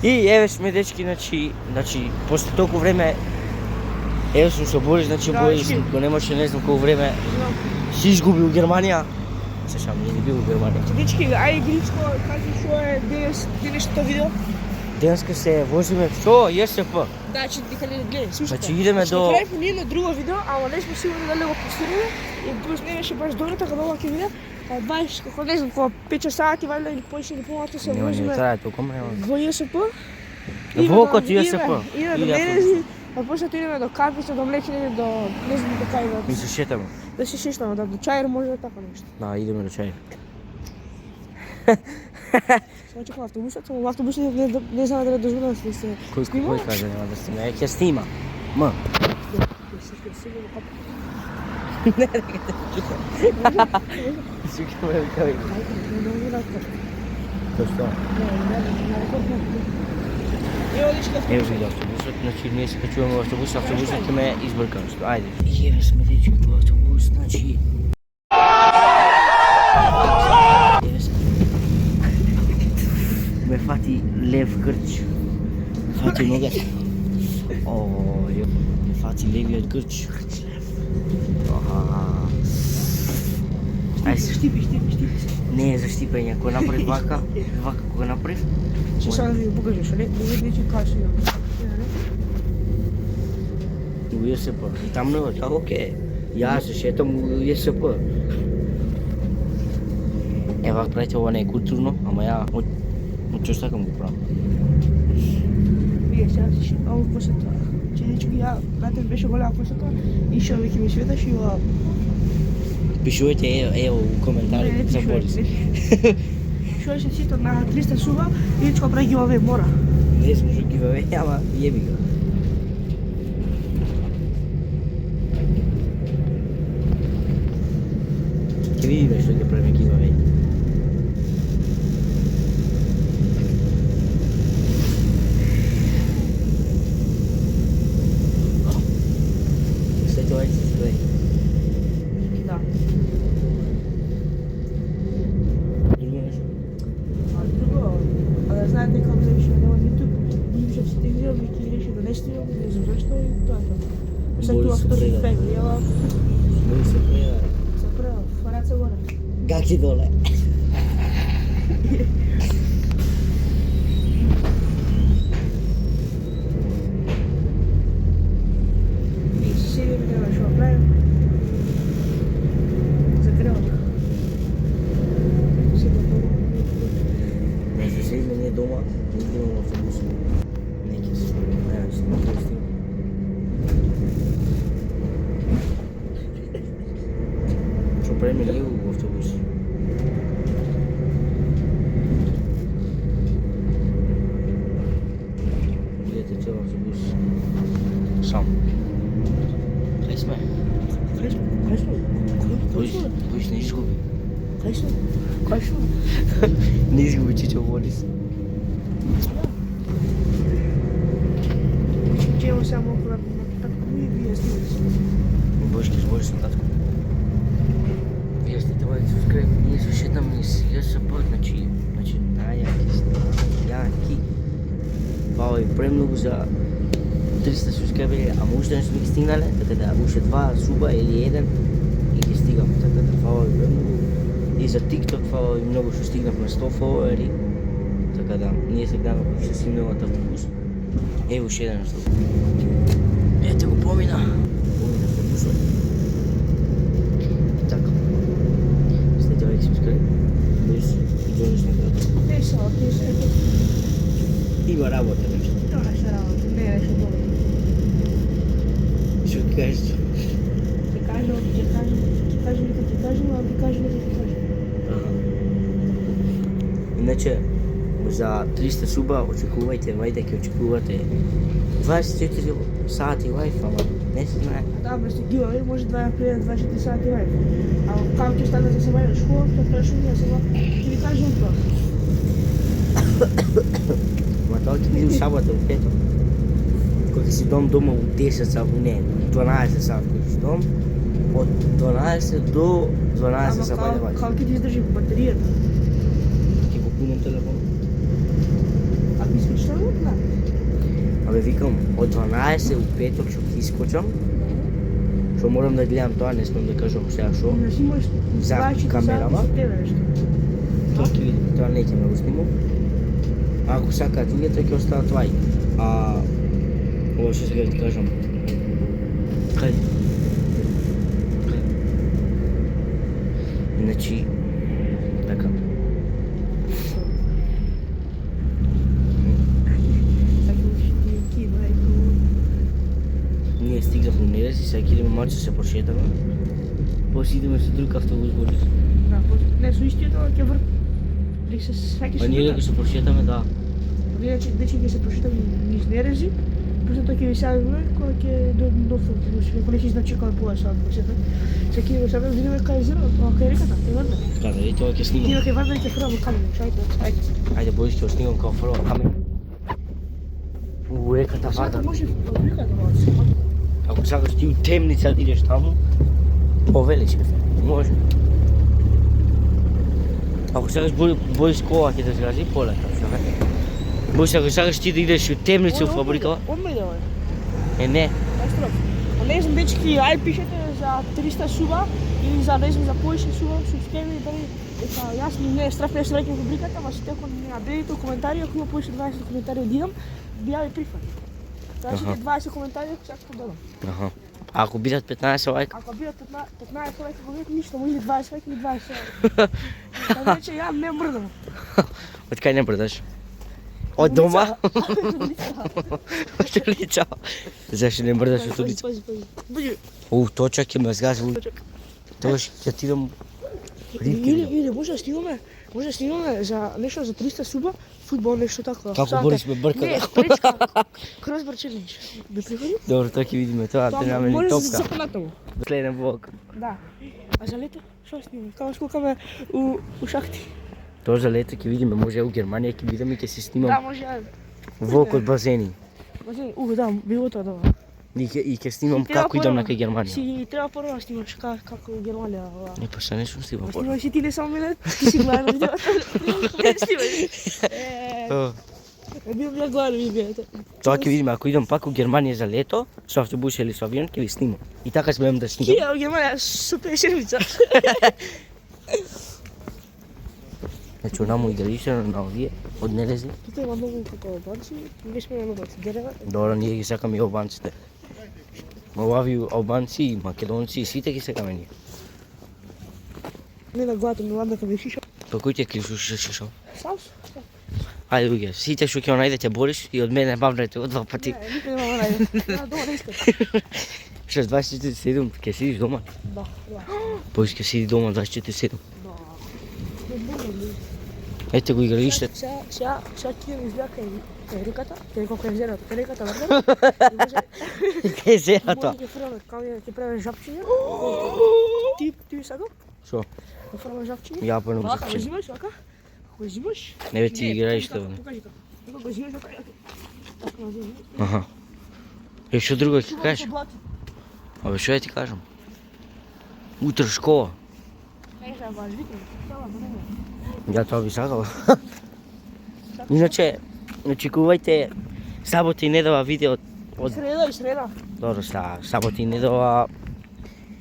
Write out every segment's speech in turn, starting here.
И еве сме дечки, значи после толку време еве сум со Борис, значи Борис го немаше не знам колку време. Си изгубил Германија. Се шам не бил во Германија. Дечки, ајде Грицко, кажи што е денешното видео? Денеска се возиме со ЈСП. Да, че дека не гледај, слушајте. Значи идеме до направивме едно друго видео, ама не сме сигурни дали го постираме и плюс не беше баш добро, така да ова ќе биде 20, како не знам, како 5 сати валјда или повеќе или помалку се возиме. трае толку нема. Во ЈСП. Во ЈСП. Идеме до Менези, а после идеме до кафица, до млекине, до не знам до кај да. Ми се шетаме. Да се шештаме, да до чајер може да така нешто. Да, идеме до чај. Сега чекам автобусот, само автобусот не знам дали дозволува да се Кој кажа нема да снима? Ќе снима. М. Не, Сукаме кај. Тоа што? Ево сега автобусот, значи ние се качуваме во автобусот ќе ме избрка нешто. Ајде. Еве сме дечки во автобус, значи ме фати лев грч. Фати ногата. Ме фати левиот грч. Ајде. Штипи. Не е за штипење, кога направи вака кога направи. Ще само да ви покажам, што не че каши. У ЈСП. И таму не како ке. Јас се шетам у ЈСП. Ева правите ова не е културно, ама ја од сакам го правам. Вие сега си ово посета. Че дечки ја братев беше голема посета и што веќе ми светаш и ова. Пишувате ево у коментари за Борис. Што се сето на 300 суба и дечко прави гиваве мора. Не сме што гиваве, ама јеби го. Ќе видиме што ќе правиме гиваве. Да. Да знаете дека ми беше на YouTube, и што сте видео ми ќе реше да не стигам, не знам зашто и тоа е тоа. Сега тоа втори фейл, јава. Борис се преда. Се преда, фараца горе. Гаки доле. И сега ми треба што правим. Дома, не идемо на автобус. Неќе се не стигам. Што правиме ние во автобус? Гледате цел автобус. Сам. Кај сме? Бојш не изгуби. Кај сме? Не изгуби Чичо Борис. Чево само около така ми вие сте. Борис на татко. Вие сте тоа да скреп, ние се шетаме низ ЈСП, значи најаки. Фала ви премногу за 300 субскрибери, ама уште не сме ги стигнале, така да уште 2 суба или 1 и ги стигам, така да фала ви премногу. И за TikTok фала ви многу што стигнавме 100 фоловери, така да ние сега ќе снимаме од автобус. Ево уште еден автобус. Ете го помина автобусот. Така. Стете лайк, субскриб. Борис, и Джонис на град. Не са, Има работа нешто. тоа не се работа, не е нешто добро. Што ќе кажеш? Ќе кажам, ама ќе кажам. Иначе, за 300 суба очекувајте, вајде ќе очекувате 24 сати лайф, ама не се знае. Да, вместо гивави може да например 24 сати лайф. А како ќе стане за себе школа, тоа прашувам ја сега ќе ви кажам тоа. Ма тоа ќе биде у сабота, у петок. Кога ќе си дома у 10 сати, не, 12 сати кога си дом, од 12 до 12 сати вајде лайф. Како ќе ти издржи батеријата? Ќе го пунам телефон. Ако искаш само? викам, од 12 у петок што ќе искочам, што морам да гледам тоа, не смем да кажам сега што. Не си можеш За 24 камерама? сати со тебе нешто. Тоа ќе видиме, тоа не ќе ме го снимам. А ако сакаат луѓето ќе остават лајк. А ова што сега ќе ти кажам. Кај? Значи, така. Ние стигнавме у Нерези, сега ќе идеме малку се прошетаме. После идеме со друг автобус Борис. Да, не со истиот, ама ќе врт. Дек се саки Па ние дека се прошетаме, да. Иначе дече ќе се прошетаме низ Нерези. После тоа ќе ви савиме кога ќе дојдем до автобус. Ако не ќе изначекаме пола сад, прошетаме. Сега ќе ви савиме, видиме кај езеро, кај реката, кај Варна. Така, да, тоа ќе снимам. Тие кај Варна ќе фраме камера, ајде. Ајде, Борис, ќе го снимам као фрла камера. У реката Сата Варна. може од реката да се. Ако сакаш ти у темница да идеш таму, повели шефе, може. Ако сакаш Борис кола ќе те згази, полека, шефе. Борис, ако сакаш ти да идеш у темница у фабрикава, Одма иде, бе. не. Најстрог. А не знам дечки, ај пишете за 300 суба или за не знам за повеќе суба, субскриби дали дека јас не е страф нешто реќам рубриката, ама се текон не набедите коментари, ако има повеќе 20 коментари одидам, би ја ви прифат. Значи 20 коментари сакам да дадам. Аха. А ако бидат 15 лајка, Ако бидат 15 лајка, ако бидат ништо, може 20 лајка или 20 лајка. Така вече ја не мрдам. од кај не брадаш? Од дома? Од улица. Зашто не брадаш од улица? Буди. Точак ќе ме згази улица. Тогаш ќе ти дам рибки. Или може да снимаме за нешто за 300 суба, фудбал нешто така. Како Борис ме брка. Не, пречка. Кросбар челендж. Би приходи? Добро, тоа ќе видиме тоа, требаме ли Може да се топка. запнатamo. Следен влог. Да. А за лето што снимаме? Како скокаме у шахти? Тоа за лето ќе видиме, може у Германија ќе бидеме и ќе се Да, снимам може. влог од базени. Да, било тоа добро. И ќе снимам како идам на кај Германија. Си треба прво да снимаш како у Германија. Не, па што не сум снимал прво. Снимаш и ти не само мене, ти си гледан видеото. Не снимаш. Бил ја гледан видеото. Тоа ќе видиме, ако идам пак у Германија за лето, со автобус или со авион, ќе ви снимам. И така смеам да снимам. Кија у Германија со 50 седмица. Значи, онаму игралище на овие, од Нерези. Тук има многу како албанци, ние сме многу дерева. Добро, ние ги сакаме и албанците. Овави албанци и македонци и сите ги сакаме ние. Не да гледате ми ладна кај шиша. Па кој ќе клишуш шишо? Саус? Ајде, луѓе, сите што ќе најдете Борис и од мене бавнете од два пати. Не, никој нема најде. Да, дома не искат. Што 24/7 ќе сидиш дома? Да, да. Борис ќе сиди дома 24/7. Да. Ете го игралиште. Сега ти ми изгледа кај реката, кај колко е зерото, кај реката варда. Кај зера тоа? Може ќе фраме камија, ќе правиме жапчиња. Ти би сакал? Шо? Да фраме жапчиња? Ја па не го Вака, го запчем. взимаш вака? Го взимаш? Не бе, ти играиште, бе. Покажи како. Така го взимаш вака. Така го взимаш. Аха. Е, што друго ќе Чувам кажеш? со блати. Абе, што ја ти кажам? Утре школа. Не знам, баш викам. Става, но не. Ја тоа би сакал. Иначе, очекувајте сабота и недела видео од... Среда и среда. Добро, сабота и недела...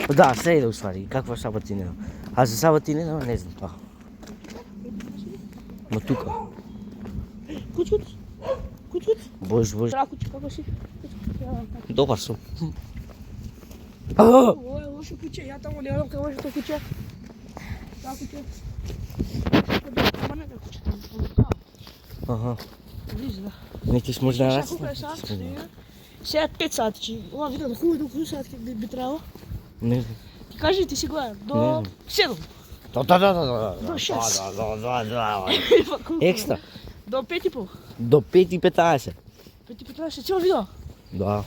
Да, среда уствари, каква сабота и недела. А за сабота и недела не знам тоа. Но тука. Куч. Бож, Тра куч, како си? добар сум. Ова е лошо куќе, ја таму не одам кај лошото куќе. Таа куќе. Ама не куќе таму. Аха. Виж, да. Не ти сможеш да Колку е сат? Сега 5 сати, че ова видео до колку сати би требало? Не знам. Ти кажи, ти си гледан, до Не 7. Да. До 6. Да. Екстра. До 5,5. До 5:15. 5,15, цяло видео? Да.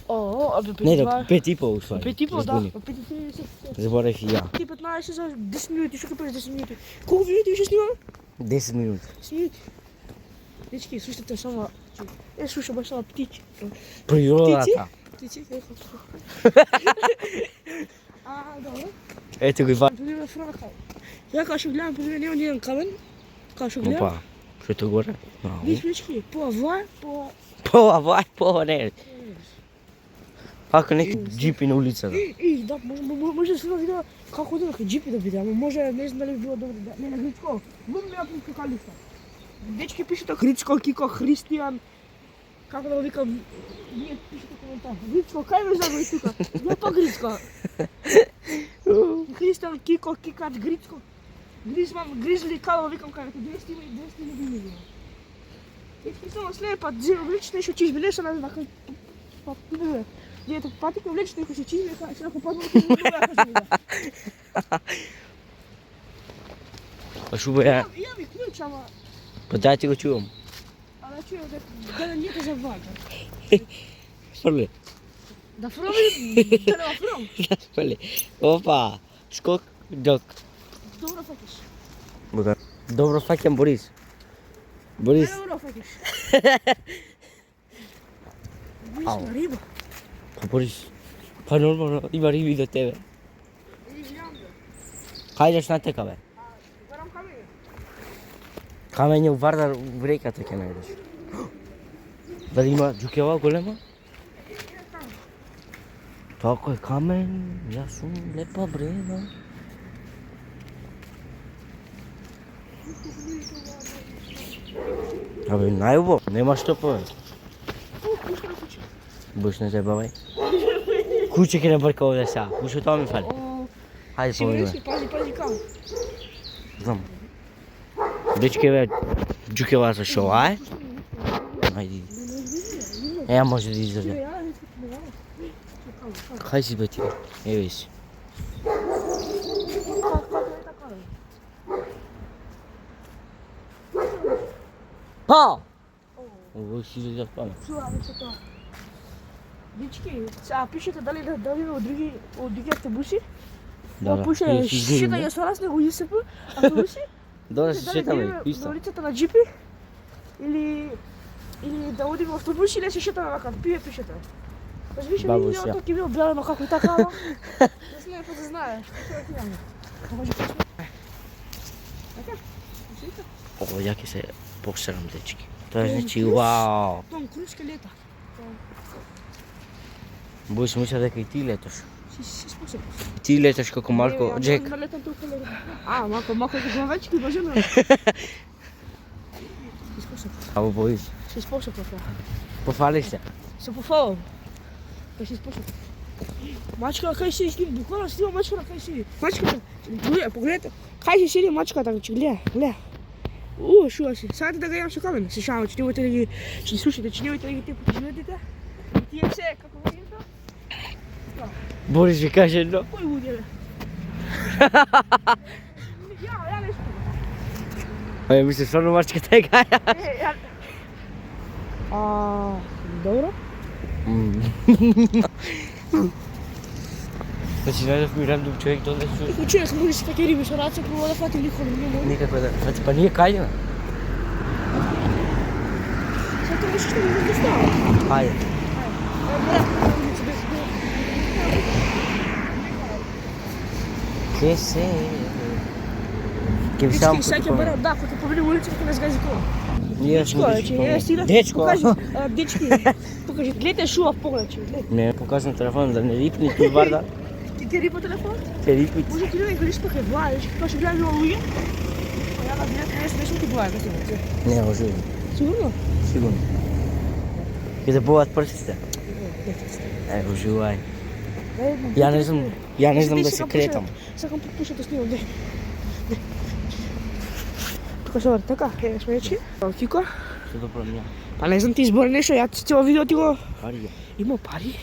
О, абе 5,15. Не, до 5:30 уствари. 5,5, да. До 5,30. Заборев и ја. 5,15 за 10 минути, што ќе правиш 10 минути? Колку минути ще снимаме? 10 минути. 10 минути. Дечки, слушате само... слуша баш само птичи. Природата. Птици, како? Добро. Ето го и ва. Подиваме фрака. Ја кога што гледам, подиваме нема ниједен камен. Кога што гледам. Опа. Што е тоа горе? Виж, дечки, по ава, по Ова, не. Како неки джипи на улицата. Да, може да се види како одеха джипи да биде, ама може, не знам дали би било добро да... Не, на Грицко, глум нема прикалиста. Дечки пишете Грицко, Кико, Христијан, како да го викам, вие пишете коментар. Грицко, кај ме загои тука? Не па Грицко. Христијан, Кико, Кикач, Грицко, Гризман, Гризли, како да го викам кај, 200 има и 200 не би било. Дечки само следпат, влечите нешто чизби, нешто на знака, па, дето патико влечите нешто се чизби, се ако падно ќе не се вида. Па шубо ја. Ја ми клjuč, ама... Па дај ти го чувам. Ама чуjem да не те завага. Фрли. Да фроми, да не фром. Фрли. Опа. Скок, док. Добро факиш. Бога. Добро фаќам Борис. Борис. Добро факиш. Ау. Борис риба. Па Борис. Па нормално, има риби до тебе. Извинам бе. Хајдеш на тека, бе. Барам камење. Камење у Вардар у реката ќе најдеш. Дали има џукева голема? Тако е камен, јас сум лепа бреда. Абе, најубаво, нема што повеќе. Пушка на куќа. Бош не зајбавај. Куќе ќе не брка овде сега, уште тоа ми фали. Хајде Сигурен помогни. си, пази камо. Знам. Дечке бе, џукева за шо, ај? Ајде. Ја може да излезе. Хај си бе ти, еве си. Па! Ово си излезе паме. Дечки, сега пишете дали да има од други автобуси. Да, Пуше шетање со нас него ИСП, автобуси. Добре, се шетаме, На исто. улицата на джипи или да одиме во автобуси или се шетаме вака, пишете. Паш више Бабу видеото ся. ќе било белено како и така, ама не знае па да знае. Што ќе имаме? Може така? Ово, ја ќе се посерам, дечки. Тоа значи, вау. Том Круз ке лета. Бој мисля дека и ти леташ. Си способен. Ти леташ како Марко Джек. Не летам толку лето. Малко ќе главачки, божено. Си способен. Або Борис. Си способен. Пофалиш се. Се пофалам. Кај си способен. Мачка кај си ски, буквално снима мачка кај си. Мачката. Погледате. Кај си седи мачката, гледа. Шува си. Сакате да го јам со камен. Се шалам, че немојте да ги слушате, че немојте да ги тепате животите. Тие се како го видите. Борис ви каже едно. Кој луѓе бе? Ја нешто. Ај, мисле, стварно мачката е гаја. Добро. Значи, најдов ми рандом човек донде су. Ико човек може се фаќа риби со раце, пробува да фати лихо, не може. Никако да. Значи, па ние кајдеме. Сега тоа што ми не става. Хајде. Ке се. Ке ви само Сега ќе барам, да, кога ќе победим улицата, ќе не сгази кола. Ние сме дечко. Дечко. Покажи, дечки, покажи, гледате шубав поглед, че гледај. Не, покажам телефон да не рипни ту Вардар. Ти рипа телефон? Те рипни. Може ти не гледаш пак е влаеш, како ще гледаш луѓе? Ја да гледаш нещо ти гледа, Не, може. Сигурно? Сигурно. Ке да боват прстите. Уживај. Ја не знам да се кретам. Сакам подпушат да снимам, де. Тука се върта, така, сме речи. Кико? Што да правам ја? Па не знам ти избори нешто, ја цело видео ти го... Пари ја. Има пари?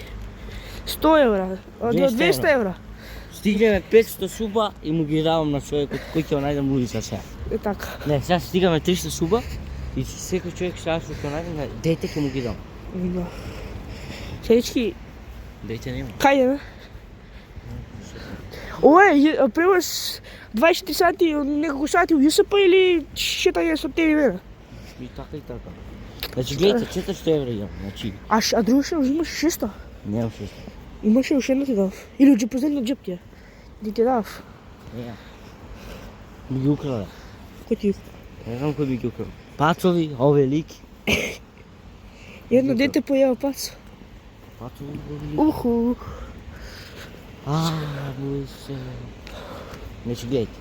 100 евра, 200 евра. Стигнеме 500 суба и му ги давам на човекот кој ќе го најдам улица сега. Е така. Не, сега стигаме 300 суба и секој човек сега што ќе најдем, дете ќе му ги дам. Да. Седички, Дете нема. кај е, Ова е превоз 24 сати, неколку сати у ЮСП или шетање со тебе и мене? И така и така. Значи гледате, 400 евра имам, значи. А друго ще взимаш 600? Немам 600. Имаше уште едно ти дав. Или од последниот джеп ти е. Ди ти дав. Немам. Ми ги украла. Кој ти? Не знам кој би ги украл. Пацови, ове лики. Едно дете појава пац. Пацу. Уху. Мујсе. Значи, гледajte.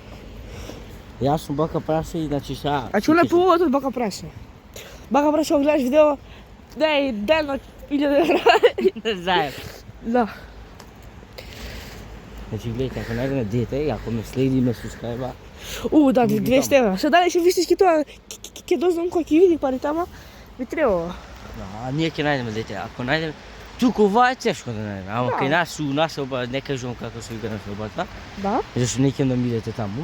Јас сум бака прасе и значи сега... А чула повод од бака прасе. Бака прасе, ако гледаш видео, дај ден на 1000 евра. Заедно. Да. Значи, гледajte, ако најдеме дете, ако ме следи и ме сускајба... Да, 200 евра. Се дали ќе вистински тоа, ќе дознам кој ќе види пари тама, би требало. А ние ќе најдеме дете, ако најдеме... Туку ова е тешко да најдеме, ама кај нас у населба, не кажувам како се вика населбата, Да? зашто не ќе да ми идете таму.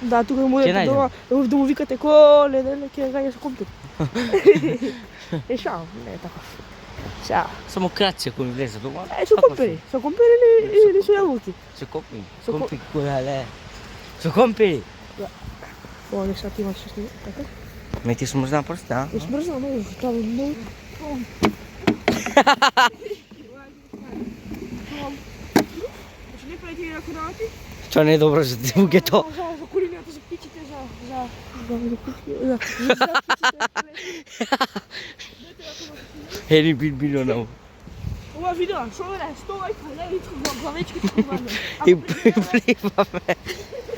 Да, тука му Ќе дете најдеме. да му викате коле, ќе гаѓа со компјутер. Шао, не е така. Шао. Само кратце ако ми влезе дома. Со компери. Со компери или со јагулки? Со компи. Со Компи која ле. Со компи. Ова нешто ти имаш што така? Ме ти смрзна прста, а? Ја смрзна многу, тоа многу. Значи не прави ти ако работи? Тоа не е добро за дивугето. За курињата, за птиците, за Ели билионов. ова видео, шо е 100 лајка, не личко во главечки пливаме. И пливаме.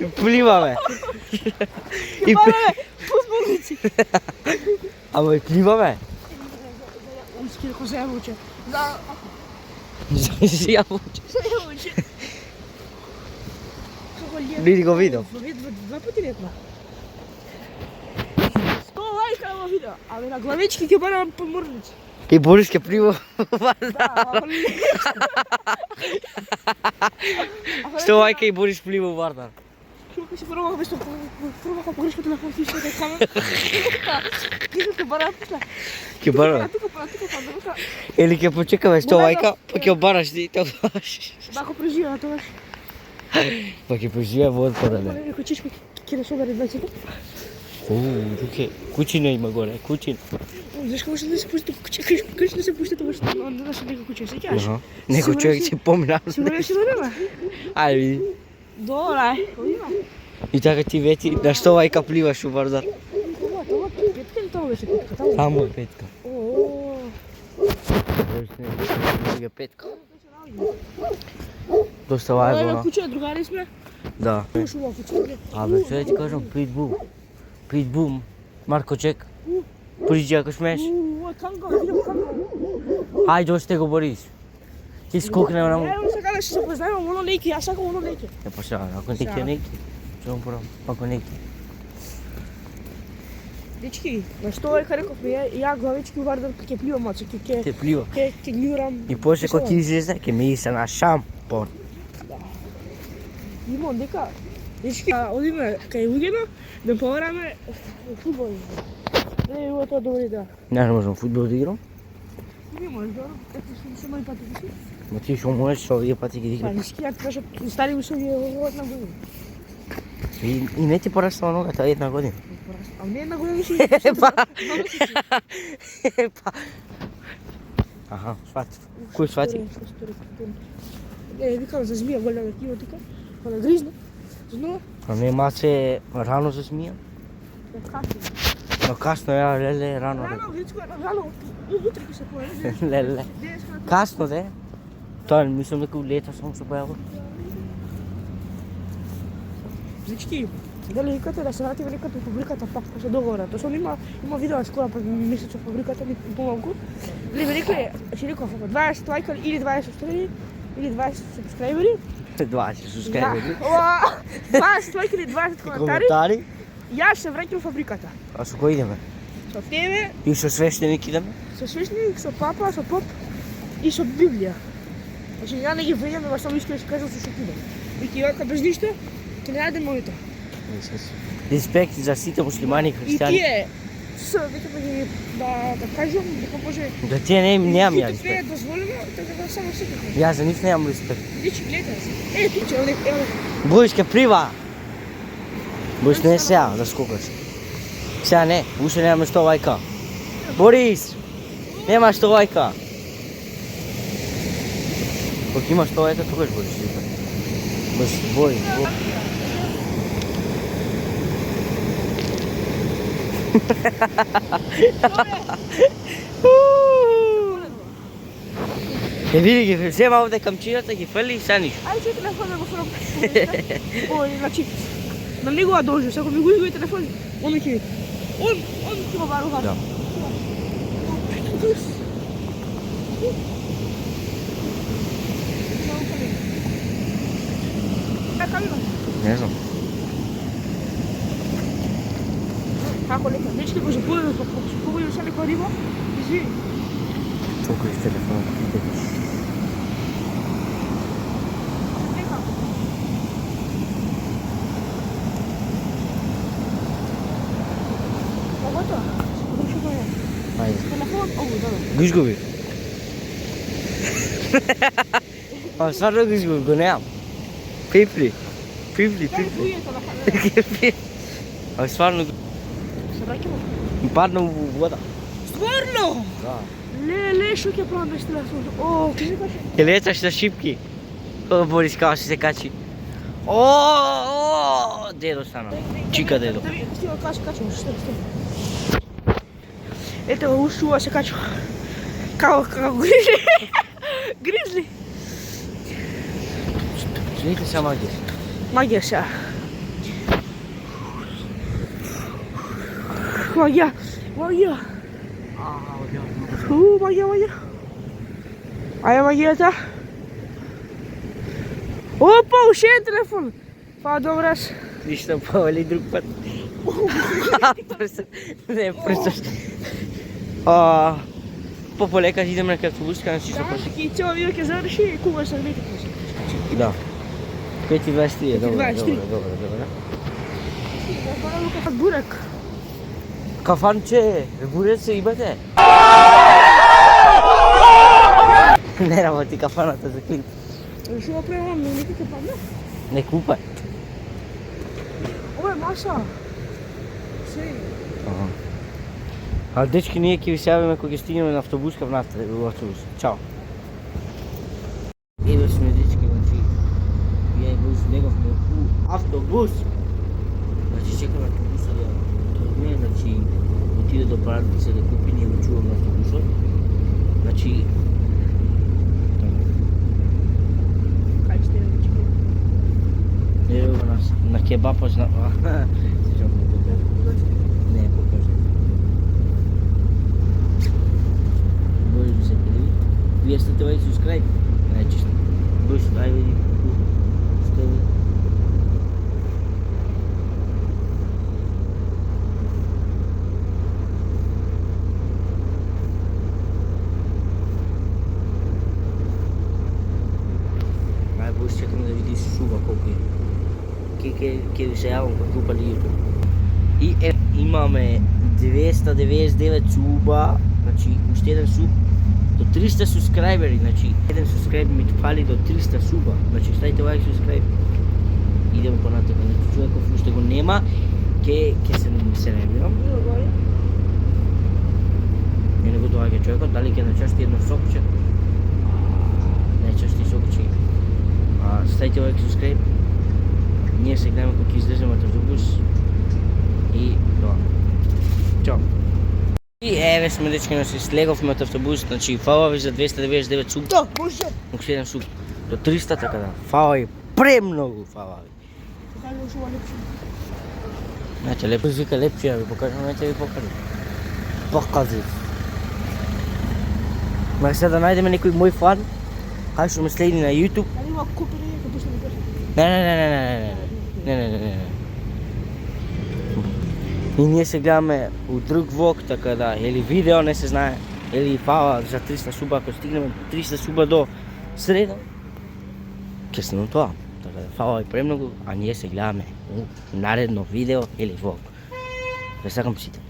И пливаме. И бараме фудбалници. Ама и пливаме. Уски ако се јавуче. Да, Се јавуче. се јавуче. Види го видео. Два пати летна. 100 лајка на ова видео, али на главечки ќе барам поморници. И Борис ке плива. Да, Што лајка и Борис плива во Вардар. Шука си пробава без пробава погрешко телефон фишка да камера. Ќе барам пишла. Ке бара. Тука па. Или ке почекаме што лајка, па ќе обараш ти тоа. Бако преживеа тогаш. Па ќе поживее во отпора, не. Некој чичка ќе да собере 20. Туке кучина има горе, кучина. Зашто може да се пушти кучина се пушти тоа што он да се некој кучина се ќаш. Некој човек ќе помина. Сигурно си нема. Ајде види. Добра, има. И така ти вети, на што лајка пливаш у Вардар? Това петка или тоа беше петка? Таму. Таму е петка. О. Е петка. Доста лајбо, Ова но. куче другари сме. Да. Шува куче. Абе, што ти кажам, питбул. Питбул, Марко Чек. Приđi ако смеш. Ова канга, видам канга. Ајде, още го Борис. Ти скокне на му. Ево сега да се познаеме оно неки, јас сакам оно неки. Е, па сега, ако неки е неки. Што порам, ако неки. Дечки, на што е рековме, ја главички Вардар ќе пливам, маци, Те плива. ќе глюрам. И после кога ќе излезе, ќе ме иса на шампон. Имам дека дечки, одиме кај луѓето да повераме фудбал. Не, ова тоа добро идеја. Не можам фудбал да играм. Не може да, како се мој пати. Ма ти што можеш со овие пати ги Па, играм. нишки ја кажа, стари услови од една година. И не ти порастала ногата една година. А не една година си. Па. Па. Аха, сватив. Кој свати? Не, викам за змија голема кива тука, па да гризна. Зно, А не маце рано за смија. Но касно ја леле рано. рано, дечко, рано, утре ќе се појави. Леле. Касно де. Тоа мислам дека лета само се појава. Дечки, дали викате да се вратиме некако фабриката пак, па се договора. Тоа што има видео скоро па месец од фабриката ми помалку. Дали ме рекле, ќе реков 20 лајка или 20 субскрайбери или 20 субскрайбери. 20 сускајбери. Ова, 20 лајка или 20 коментари. Коментари. Јас се враќам фабриката. А со кој идеме? Со тебе, И со свештеник идеме? со свечник, со папа, со поп и со Библија. Значи ја не ги вреѓам, баш само искрено ќе кажам со што идам. Вики јака без ништо, ќе не најдем моето. Респект за сите муслимани и И христијани. тие со дека да кажам дека може Да тие немам ја не е респект. дозволено, така да само секако. Јас за нив немам респект. Дечи гледај. Тиче, еве. Бојс ке плива. Бојс не е сега да скокаш. Сега не, уште немаме 100 лајка. Борис! Нема 100 лајка. Кога има 100 лајка, тогаш Борис вика. Борис. види ги, взема овде камчината, ги фрли и са ништо. Ајде телефон да го фрам. Ој, значи, на негова должност, ако ми го изгои телефон, он ќе ви. Он ќе го барува. Да. Не знам. Како нека, дечки го запојува, како побојува са нека риба, извини. Толку из телефона. Нека. Погода, подрушу го ја. Ајде. Телефон, овој, да. Го изгуби. А стварно го изгуби, го немам. Пипли. Кај тујето на камера. А стварно Се враќаме. ми падна у вода. Стварно? Да. Леле, шо ќе правам без телефон? О, ке се качи? Ке леташ на шипки. О, Борис, како ще се качи. О, дедо стана. Чика дедо. Стига, качвам, стой. Ето го ушува се качва. Како гризли. Гризли. Чуните са магија. Магија сега. Магија. Магија. Магија. Ајде магијата. Опа, уште еден телефон. Па, добраш. Ништо повели друг пат. Не, пресаш. По-полека идем на автобуска на Сисо Паши. И цела видео ќе заврши и кога се гледате. Да. 5:23 е, добро. Бурек. Кафанче, бурец имате? Не работи кафаната за клип. Шо го правам, но некој ќе падне? Не купај. Ова е маса. Се. А дечки, ние ќе ви се јавиме кога ќе стигнеме на автобуска во автобус. Чао. Еве сме дечки, значи ја го излеговме у автобус. Значи чекаме автобуса да тргне, значи отиде до парадница да купи, ние го чуваме автобусот. Значи Кај сте вече? еве го на кебапа зна. Сеќам да покажам. Не, покажам. Може да се види. Вие сте тоа и subscribe. Значи бързо дай види. Стави. Бързо чекам да види шуба колко е. Ке ви се јавам како група на YouTube. И имаме 299 суба, значи уште еден суб до 300 субскрайбери, значи еден субскрайб ми фали до 300 суба. Значи ставите лайк, субскрайб. Идемо понатака, значи човеков уште го нема, ке се нервирам. Не го доаѓа човекот, дали ќе начасти едно сокче? Не части сокче. Ставите лайк, субскрайб. Ние се гледаме кога ќе излеземе од автобус. И тоа. Чао. И еве сме дечки, но се слеговме од автобус, значи фала ви за 299 суб. Да, може. Уште еден суб. До 300 така да. Фала ви премногу, фала ви. Покажи го шува лепшо. Знаете, лепо извика лепче, ја ви покажам, знаете ви покажам. Покази. Ма сега да најдеме некој мој фан, кај што ме следи на YouTube. Дали има купи ќе пушне ми кажи. Не. И ние се гледаме у друг влог, така да, или видео, не се знае, или фала за 300 суба, ако стигнеме 300 суба до среда, ќе снимам тоа. Така да, фала и премногу, а ние се гледаме у наредно видео или влог. Да сакам сите.